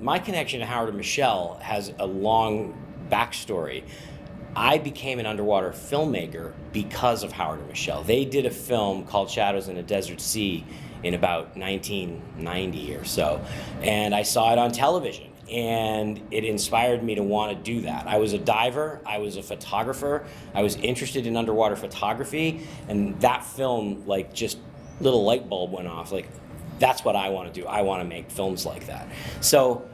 my connection to Howard and Michelle has a long backstory. I became an underwater filmmaker because of Howard and Michelle. They did a film called Shadows in a Desert Sea in about 1990 or so, and I saw it on television, and it inspired me to want to do that. I was a diver, I was a photographer, I was interested in underwater photography, and that film, like, just little light bulb went off, like, that's what I want to do. I want to make films like that. So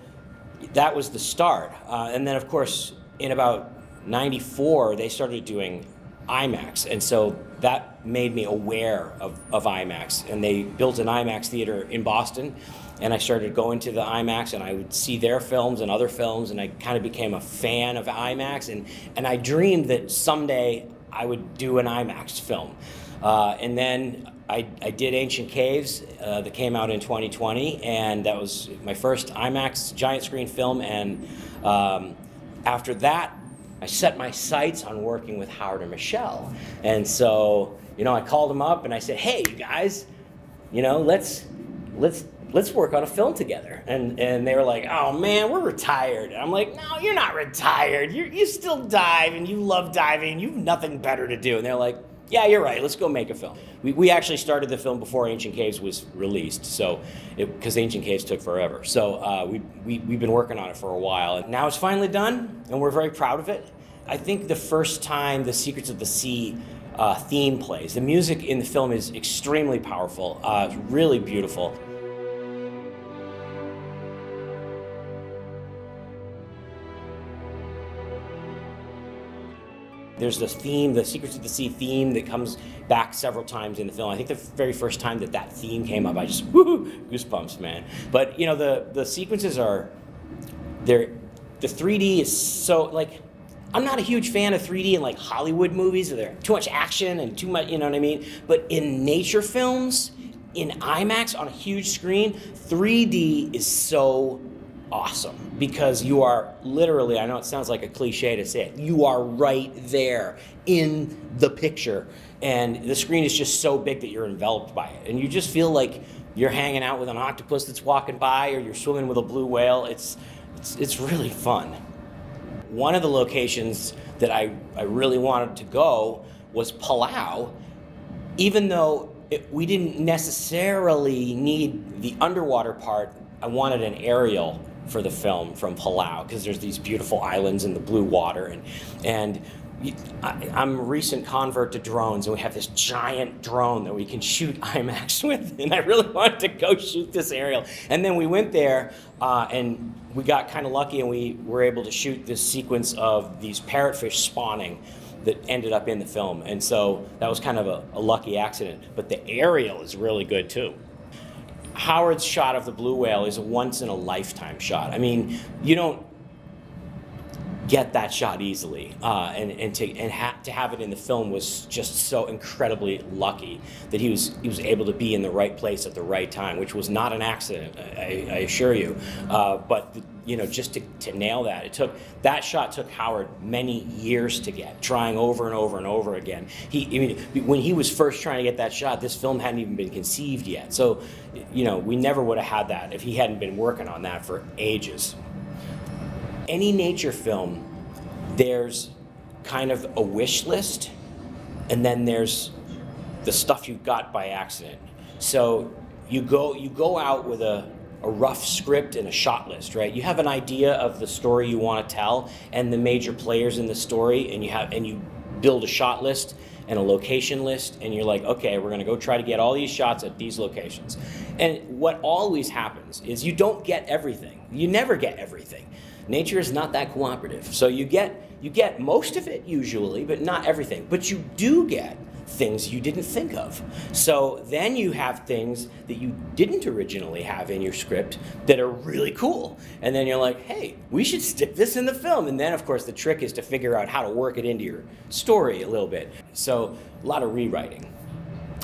that was the start. And then, of course, in about 94, they started doing IMAX, and so that made me aware of IMAX. And they built an IMAX theater in Boston, and I started going to the IMAX, and I would see their films and other films, and I kind of became a fan of IMAX, and I dreamed that someday I would do an IMAX film. And then I did Ancient Caves that came out in 2020, and that was my first IMAX giant screen film. And after that, I set my sights on working with Howard and Michelle. And so, I called them up and I said, hey, you guys, let's work on a film together. And they were like, oh man, we're retired. And I'm like, no, you're not retired. You still dive and you love diving. You have nothing better to do. And they're like, yeah, you're right. Let's go make a film. We actually started the film before Ancient Caves was released, so because Ancient Caves took forever. So we've been working on it for a while, and now it's finally done, and we're very proud of it. I think the first time the Secrets of the Sea theme plays, the music in the film is extremely powerful. It's really beautiful. There's this theme, the Secrets of the Sea theme, that comes back several times in the film. I think the very first time that theme came up, I just, goosebumps, man. But, the sequences the 3D is so, like, I'm not a huge fan of 3D in, like, Hollywood movies, where there's too much action and too much, you know what I mean? But in nature films, in IMAX on a huge screen, 3D is so awesome, because you are literally, I know it sounds like a cliche to say it, you are right there in the picture, and the screen is just so big that you're enveloped by it, and you just feel like you're hanging out with an octopus that's walking by, or you're swimming with a blue whale. It's really fun. One of the locations that I really wanted to go was Palau, even though we didn't necessarily need the underwater part. I wanted an aerial for the film from Palau, because there's these beautiful islands in the blue water, and I'm a recent convert to drones, and we have this giant drone that we can shoot IMAX with, and I really wanted to go shoot this aerial. And then we went there, and we got kind of lucky, and we were able to shoot this sequence of these parrotfish spawning that ended up in the film, and so that was kind of a lucky accident. But the aerial is really good too. Howard's shot of the blue whale is a once-in-a-lifetime shot. I mean, you don't get that shot easily, and to have it in the film was just so incredibly lucky that he was able to be in the right place at the right time, which was not an accident, I assure you. But just to nail that, that shot took Howard many years to get, trying over and over and over again. When he was first trying to get that shot, this film hadn't even been conceived yet. So, we never would have had that if he hadn't been working on that for ages. Any nature film, there's kind of a wish list, and then there's the stuff you got by accident. So you go out with a rough script and a shot list, right? You have an idea of the story you want to tell and the major players in the story, and you build a shot list and a location list, and you're like, okay, we're gonna go try to get all these shots at these locations. And what always happens is you don't get everything. You never get everything. Nature is not that cooperative. So you get most of it usually, but not everything. But you do get things you didn't think of. So then you have things that you didn't originally have in your script that are really cool. And then you're like, hey, we should stick this in the film. And then, of course, the trick is to figure out how to work it into your story a little bit. So a lot of rewriting.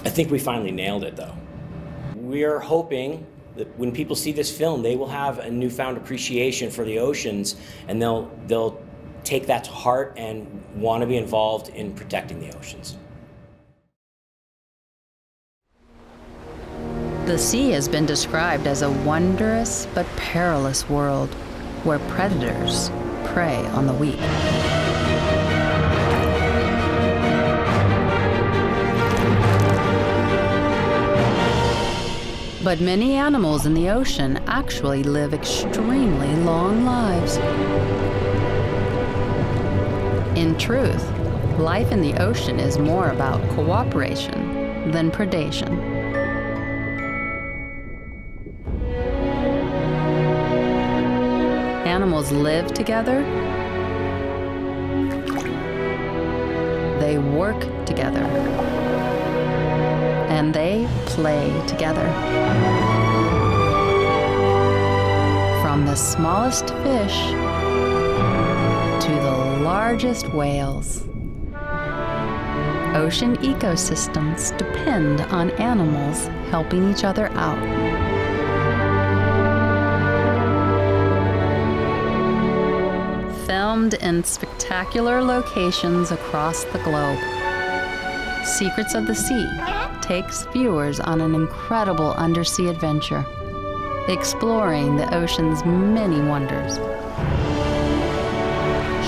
I think we finally nailed it, though. We're hoping that when people see this film, they will have a newfound appreciation for the oceans, and they'll take that to heart and want to be involved in protecting the oceans. The sea has been described as a wondrous but perilous world where predators prey on the weak. But many animals in the ocean actually live extremely long lives. In truth, life in the ocean is more about cooperation than predation. Animals live together, they work together, and they play together. From the smallest fish to the largest whales. Ocean ecosystems depend on animals helping each other out. Filmed in spectacular locations across the globe, Secrets of the Sea takes viewers on an incredible undersea adventure, exploring the ocean's many wonders,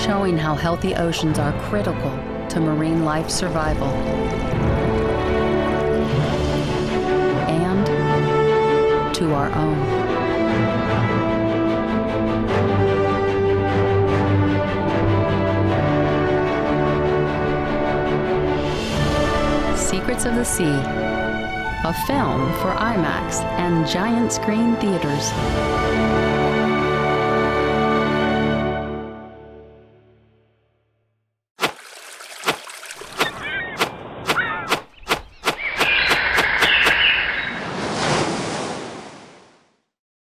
showing how healthy oceans are critical to marine life survival and to our own. Secrets of the Sea, a film for IMAX and giant screen theaters.